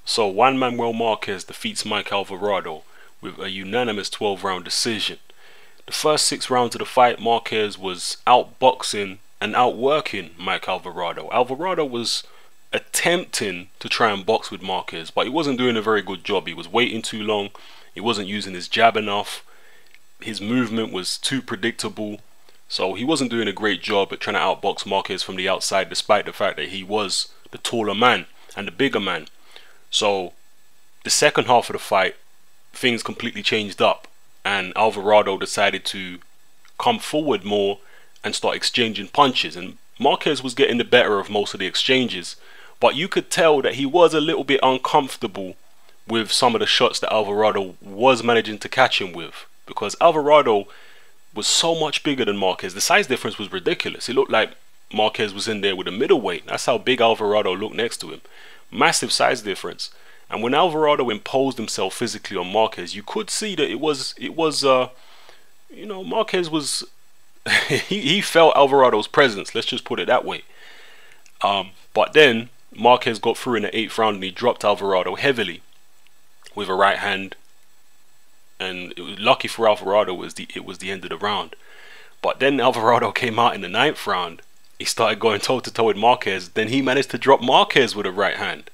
So Juan Manuel Marquez defeats Mike Alvarado with a unanimous 12-round decision. The first 6 rounds of the fight, Marquez was outboxing and outworking Mike Alvarado. Alvarado was attempting to try and box with Marquez, but he wasn't doing a very good job. He was waiting too long. He wasn't using his jab enough. His movement was too predictable. So he wasn't doing a great job at trying to outbox Marquez from the outside, despite the fact that he was the taller man and the bigger man. So the second half of the fight, things completely changed up, and Alvarado decided to come forward more and start exchanging punches, and Marquez was getting the better of most of the exchanges, but you could tell that he was a little bit uncomfortable with some of the shots that Alvarado was managing to catch him with, because Alvarado was so much bigger than Marquez. The size difference was ridiculous. It looked like Marquez was in there with a middleweight. That's how big Alvarado looked next to him. Massive size difference. And when Alvarado imposed himself physically on Marquez, you could see that it was Marquez was he felt Alvarado's presence. Let's just put it that way. But then Marquez got through in the 8th round and he dropped Alvarado heavily with a right hand. And it was lucky for Alvarado it was the end of the round. But then Alvarado came out in the 9th round. He started going toe to toe with Marquez. Then he managed to drop Marquez with a right hand.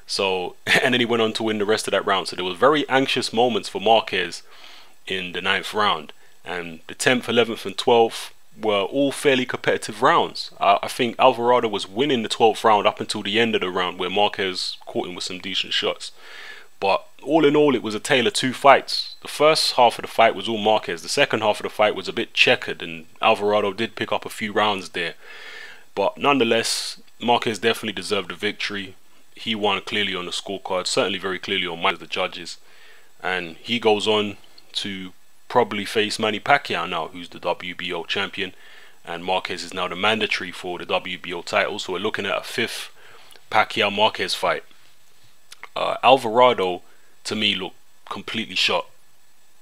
So, and then he went on to win the rest of that round. So there was very anxious moments for Marquez in the 9th round. And the 10th, 11th and 12th were all fairly competitive rounds. I think Alvarado was winning the 12th round up until the end of the round, where Marquez caught him with some decent shots. But all in all, it was a tale of 2 fights. The first half of the fight was all Marquez. The second half of the fight was a bit checkered, and Alvarado did pick up a few rounds there. But nonetheless, Marquez definitely deserved the victory. He won clearly on the scorecard, certainly very clearly on mind of the judges. And he goes on to probably face Manny Pacquiao now, who's the WBO champion. And Marquez is now the mandatory for the WBO title. So we're looking at a 5th Pacquiao-Marquez fight. Alvarado, to me, looked completely shot.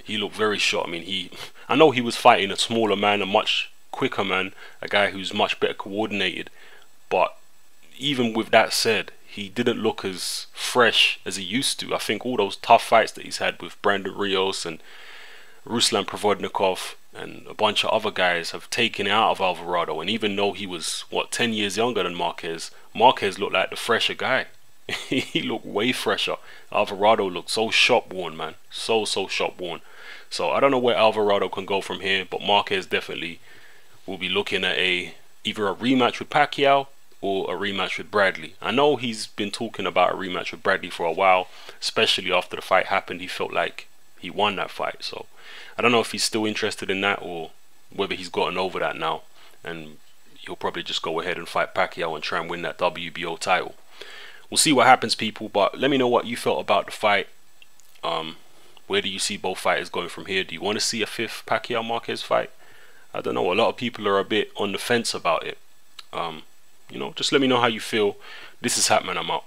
He looked very shot. I mean, I know he was fighting a smaller man, a much quicker man, a guy who's much better coordinated. But even with that said, he didn't look as fresh as he used to. I think all those tough fights that he's had with Brandon Rios and Ruslan Provodnikov and a bunch of other guys have taken it out of Alvarado. And even though he was, 10 years younger than Marquez, Marquez looked like the fresher guy. He looked way fresher. Alvarado looked so shop-worn, man. So shop-worn. So I don't know where Alvarado can go from here, but Marquez definitely will be looking at either a rematch with Pacquiao or a rematch with Bradley. I know he's been talking about a rematch with Bradley for a while, especially after the fight happened. He felt like he won that fight. So I don't know if he's still interested in that or whether he's gotten over that now, and he'll probably just go ahead and fight Pacquiao and try and win that WBO title. We'll see what happens, people, but let me know what you felt about the fight. Where do you see both fighters going from here? Do you want to see a 5th Pacquiao-Marquez fight? I don't know. A lot of people are a bit on the fence about it. Just let me know how you feel. This is Hatman. I'm out.